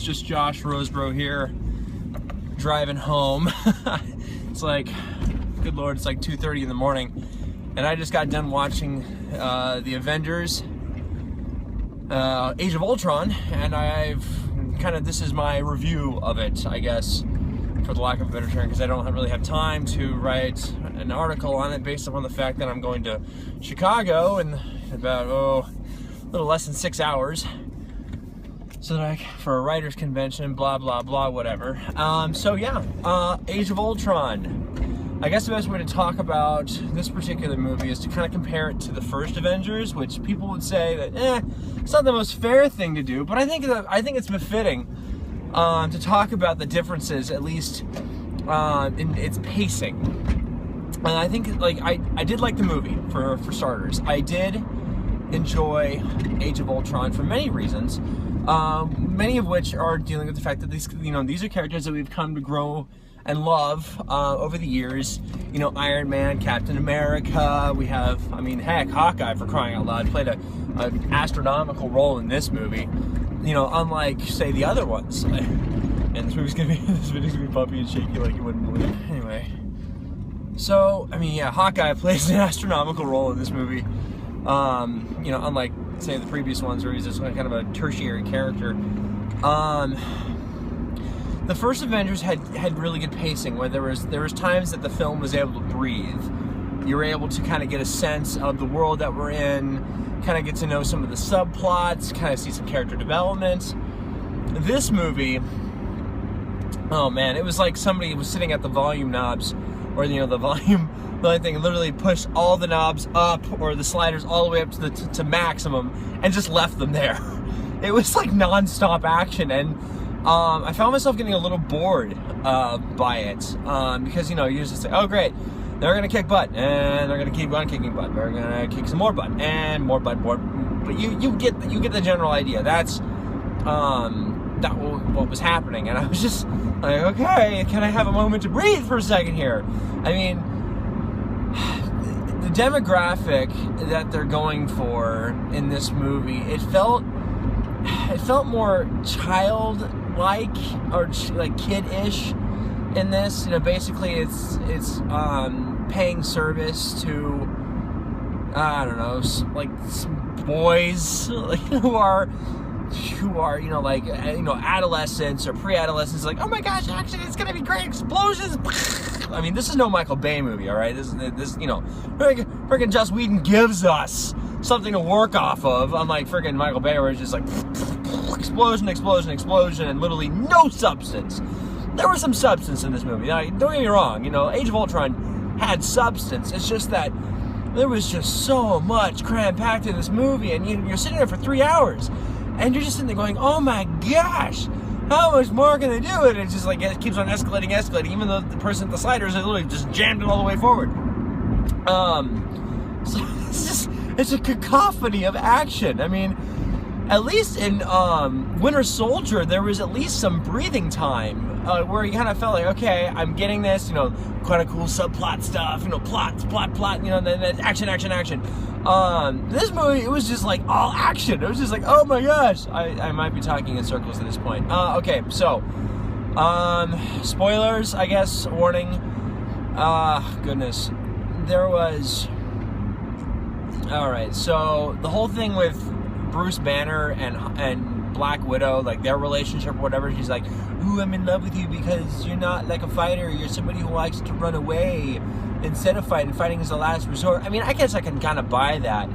just Josh Roseborough here, driving home. It's like, good Lord, it's like 2:30 in the morning, and I just got done watching the Avengers, Age of Ultron, and this is my review of it, I guess, for the lack of a better term, because I don't really have time to write an article on it based upon the fact that I'm going to Chicago in about, a little less than 6 hours. So that for a writer's convention, blah, blah, blah, whatever. Age of Ultron. I guess the best way to talk about this particular movie is to kind of compare it to the first Avengers, which people would say that, it's not the most fair thing to do, but I think it's befitting to talk about the differences, at least in its pacing. And I think, I did like the movie, for starters. I did enjoy Age of Ultron for many reasons. Many of which are dealing with the fact that these are characters that we've come to grow and love over the years. Iron Man, Captain America. We have, heck, Hawkeye, for crying out loud, played an astronomical role in this movie. Unlike, say, the other ones. And this video's gonna be bumpy and shaky like you wouldn't believe. Anyway, so Hawkeye plays an astronomical role in this movie. Unlike, say, the previous ones where he's just kind of a tertiary character. The first Avengers had really good pacing, where there was times that the film was able to breathe. You were able to kind of get a sense of the world that we're in, kind of get to know some of the subplots, kind of see some character development. This movie, oh man, it was like somebody was sitting at the volume knobs, or the volume thing, literally pushed all the knobs up, or the sliders all the way up to maximum, and just left them there. It was like non-stop action, and I found myself getting a little bored by it, because you just say, oh great, they're gonna kick butt, and they're gonna keep on kicking butt, they're gonna kick some more butt, and more butt, but you get the general idea. That's what was happening, and I was just like, okay, can I have a moment to breathe for a second here? The demographic that they're going for in this movie, it felt more childlike, or like kid-ish in this. Basically it's paying service to, I don't know, like some boys who are adolescents or pre-adolescents, like, oh my gosh, actually it's gonna be great, explosions. This is no Michael Bay movie, all right? This freaking Joss Whedon gives us something to work off of, unlike freaking Michael Bay, where it's just like explosion, explosion, explosion, and literally no substance. There was some substance in this movie. Now, don't get me wrong, Age of Ultron had substance. It's just that there was just so much cram-packed in this movie, and you're sitting there for 3 hours, and you're just sitting there going, oh my gosh, how much more can they do? And it's just like, it keeps on escalating, even though the person at the sliders has literally just jammed it all the way forward. So it's a cacophony of action. At least in Winter Soldier, there was at least some breathing time, where you kind of felt like, okay, I'm getting this, quite a cool subplot stuff, plot, then action. This movie, it was just like all action. It was just like, oh my gosh. I might be talking in circles at this point. Okay, so, spoilers, I guess, warning. Goodness. There was, alright, so the whole thing with Bruce Banner and Black Widow, like their relationship or whatever, she's like, ooh, I'm in love with you because you're not like a fighter, you're somebody who likes to run away instead of fighting. Fighting is the last resort. I guess I can kind of buy that,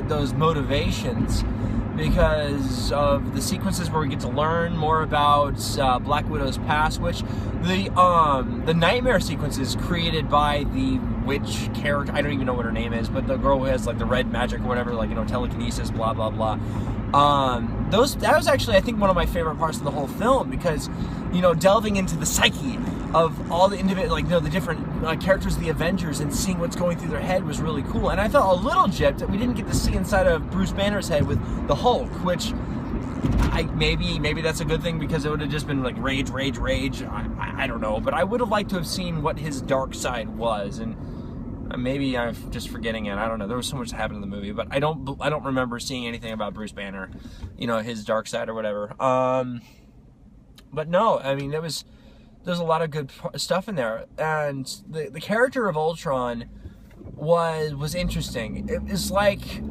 those motivations, because of the sequences where we get to learn more about Black Widow's past, which the nightmare sequences created by the witch character, I don't even know what her name is, but the girl who has like the red magic or whatever, telekinesis, blah blah blah. That was actually, I think, one of my favorite parts of the whole film, because delving into the psyche of all the individual, the different characters of the Avengers and seeing what's going through their head was really cool. And I felt a little gypped that we didn't get to see inside of Bruce Banner's head with the Hulk, which maybe that's a good thing, because it would have just been like rage. I don't know, but I would have liked to have seen what his dark side was. And Maybe I'm just forgetting it. I don't know. There was so much that happened in the movie, but I don't remember seeing anything about Bruce Banner, his dark side or whatever. But no, I mean, there's a lot of good stuff in there, and the character of Ultron was interesting. It was like,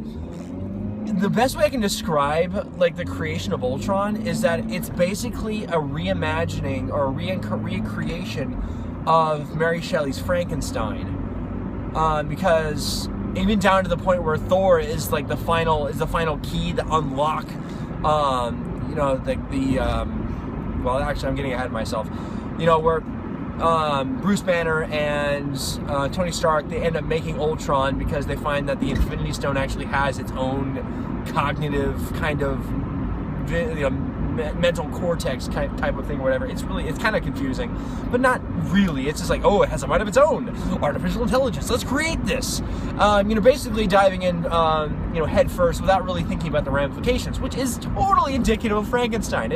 the best way I can describe like the creation of Ultron is that it's basically a reimagining or a recreation of Mary Shelley's Frankenstein. Because even down to the point where Thor is like the final key to unlock, well, actually I'm getting ahead of myself, where Bruce Banner and Tony Stark, they end up making Ultron because they find that the Infinity Stone actually has its own cognitive kind of mental cortex type of thing or whatever. It's kind of confusing, but not really. It's just like, oh, it has a mind of its own, artificial intelligence, let's create this. Basically diving in head first without really thinking about the ramifications, which is totally indicative of Frankenstein.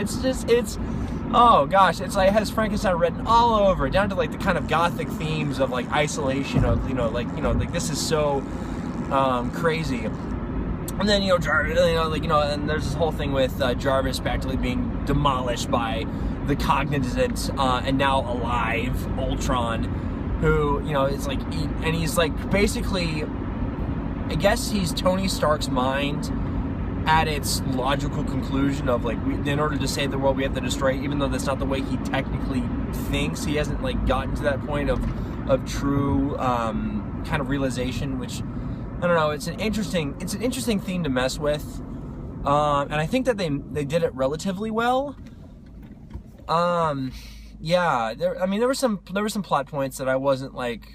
Oh gosh, it's like, it has Frankenstein written all over, down to like the kind of gothic themes of like isolation of, like this is so crazy. And then, Jarvis, and there's this whole thing with Jarvis practically being demolished by the cognizant and now alive Ultron, who, it's like, he's like basically, I guess he's Tony Stark's mind at its logical conclusion of like, in order to save the world, we have to destroy it, even though that's not the way he technically thinks. He hasn't like gotten to that point of true kind of realization, which, I don't know, it's an interesting theme to mess with, and I think that they did it relatively well. Yeah, there were some plot points that I wasn't like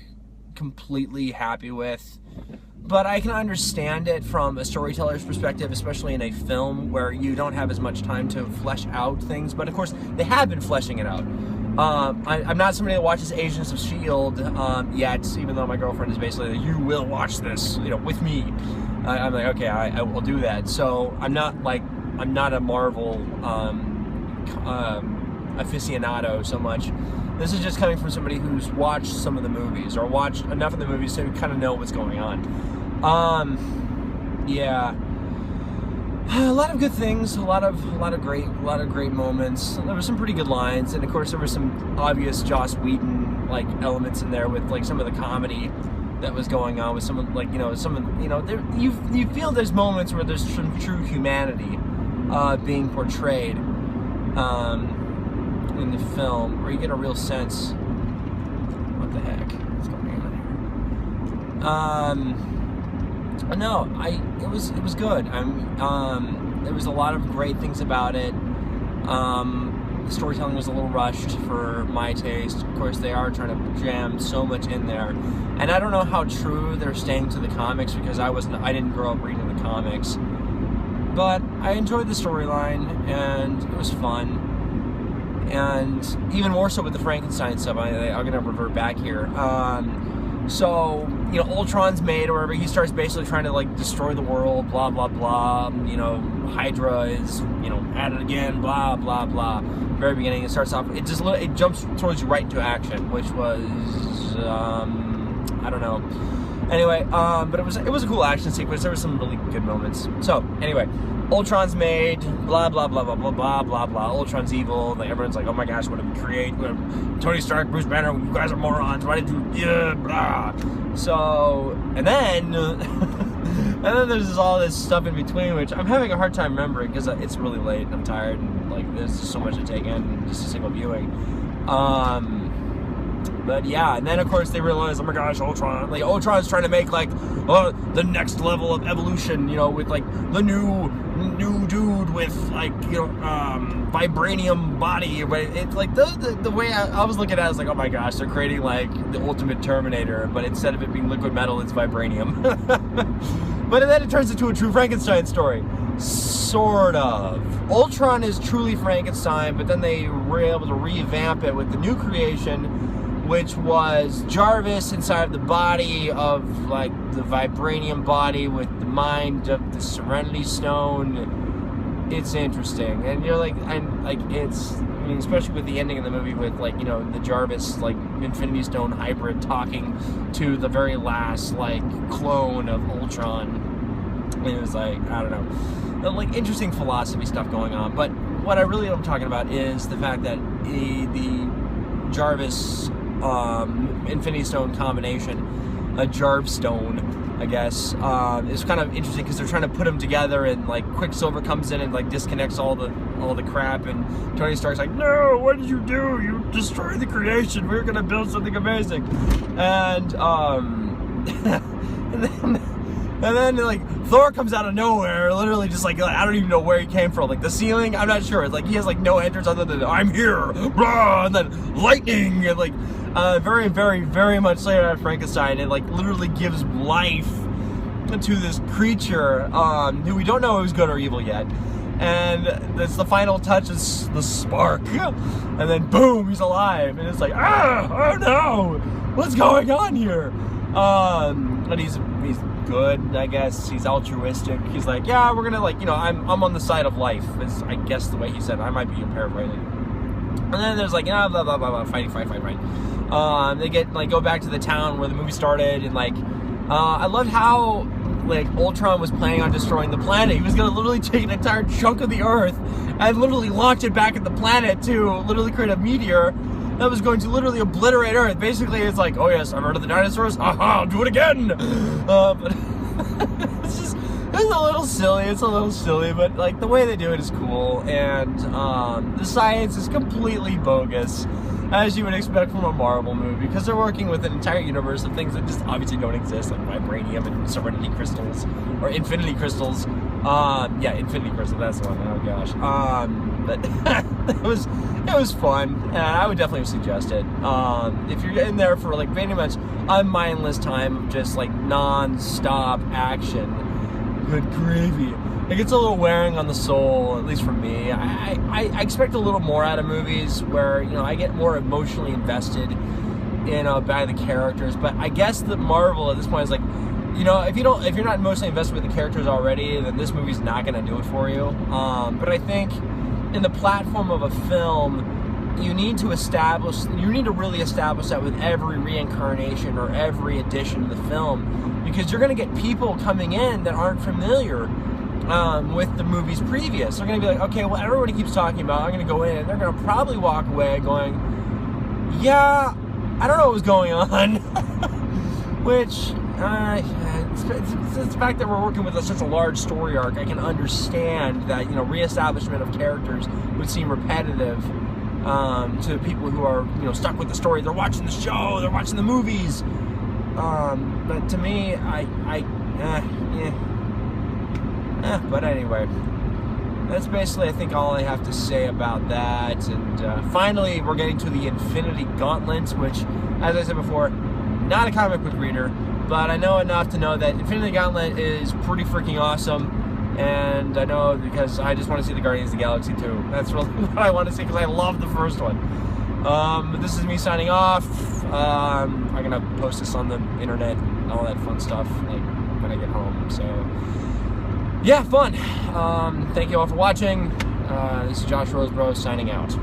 completely happy with, but I can understand it from a storyteller's perspective, especially in a film where you don't have as much time to flesh out things. But of course, they have been fleshing it out. I'm not somebody that watches Agents of S.H.I.E.L.D. Yet, even though my girlfriend is basically like, you will watch this, with me. I'm like, okay, I will do that. So I'm not a Marvel aficionado so much. This is just coming from somebody who's watched some of the movies, or watched enough of the movies to kind of know what's going on. Yeah. A lot of good things, a lot of great moments. There were some pretty good lines, and of course there were some obvious Joss Whedon like elements in there with like some of the comedy that was going on with someone like you feel there's moments where there's some true humanity being portrayed in the film, where you get a real sense. What the heck is going on here? No, it was good. There was a lot of great things about it. The storytelling was a little rushed for my taste. Of course, they are trying to jam so much in there, and I don't know how true they're staying to the comics, because I didn't grow up reading the comics. But I enjoyed the storyline, and it was fun. And even more so with the Frankenstein stuff. I'm gonna revert back here. So, Ultron's made, or whatever, he starts basically trying to, like, destroy the world, blah, blah, blah, Hydra is, at it again, blah, blah, blah. Very beginning, it starts off, it jumps towards you right into action, which was, I don't know. Anyway, but it was a cool action sequence. There were some really good moments. So, anyway, Ultron's made, blah, blah, blah, blah, blah, blah, blah, blah. Ultron's evil. Like, everyone's like, oh my gosh, what did we create? Tony Stark, Bruce Banner, you guys are morons. Why did you, yeah, blah. So, and then there's all this stuff in between, which I'm having a hard time remembering because it's really late and I'm tired, and like, there's just so much to take in just a single viewing. But yeah, and then of course they realize, oh my gosh, Ultron's trying to make like the next level of evolution, with like the new dude with like vibranium body. But it's like the way I was looking at it, I was like, oh my gosh, they're creating like the ultimate Terminator, but instead of it being liquid metal, it's vibranium. But then it turns into a true Frankenstein story. Sort of. Ultron is truly Frankenstein, but then they were able to revamp it with the new creation, which was Jarvis inside of the body of like the vibranium body with the mind of the Serenity Stone. It's interesting, and you're like, it's mean, especially with the ending of the movie with, like, you know, the Jarvis, like, Infinity Stone hybrid talking to the very last, like, clone of Ultron. It was like, I don't know, like, interesting philosophy stuff going on. But what I really am talking about is the fact that the Jarvis Infinity Stone combination, a Jarvstone, I guess, is kind of interesting because they're trying to put them together, and like Quicksilver comes in and like disconnects all the crap, and Tony Stark's like, no, what did you do? You destroyed the creation. We were gonna build something amazing, and and then like Thor comes out of nowhere, literally just like I don't even know where he came from. Like the ceiling, I'm not sure. It's like he has like no entrance other than I'm here, blah, and then lightning, and like very, very, very much like out of Frankenstein, and like literally gives life to this creature who we don't know who's good or evil yet. And that's the final touch, is the spark, and then boom, he's alive, and it's like, oh no, what's going on here? And he's good, I guess. He's altruistic. He's like, yeah, we're gonna, like, you know, I'm on the side of life, is I guess the way he said it. I might be paraphrasing. And then there's like, blah blah blah blah, fight. They get like go back to the town where the movie started, and like I loved how like Ultron was planning on destroying the planet. He was gonna literally take an entire chunk of the Earth and literally launch it back at the planet to literally create a meteor that was going to literally obliterate Earth. Basically, it's like, oh yes, I've heard of the dinosaurs. I'll do it again. But it's a little silly. It's a little silly, but like the way they do it is cool, and the science is completely bogus, as you would expect from a Marvel movie, because they're working with an entire universe of things that just obviously don't exist, like vibranium and serenity crystals, or infinity crystals. Yeah, infinity crystal, that's the one. Oh gosh. But it was fun, and I would definitely suggest it. If you're in there for like very much a mindless time of just like non-stop action, good gravy. It gets a little wearing on the soul, at least for me. I expect a little more out of movies where, you know, I get more emotionally invested in by the characters. But I guess that Marvel at this point is like, you know, if you're not emotionally invested with the characters already, then this movie's not gonna do it for you. But I think in the platform of a film, you need to really establish that with every reincarnation or every edition of the film, because you're gonna get people coming in that aren't familiar with the movies previous. They're going to be like, okay, well, everybody keeps talking about it. I'm going to go in, and they're going to probably walk away going, yeah, I don't know what was going on. Which, it's the fact that we're working with such a large story arc, I can understand that, you know, reestablishment of characters would seem repetitive to people who are, you know, stuck with the story. They're watching the show, they're watching the movies. But to me, but anyway, that's basically, I think, all I have to say about that. And finally, we're getting to the Infinity Gauntlet, which, as I said before, not a comic book reader, but I know enough to know that Infinity Gauntlet is pretty freaking awesome. And I know because I just want to see the Guardians of the Galaxy 2. That's really what I want to see, because I love the first one. But this is me signing off. I'm going to post this on the internet and all that fun stuff, like, when I get home. So yeah, fun. Thank you all for watching. This is Josh Roseborough signing out.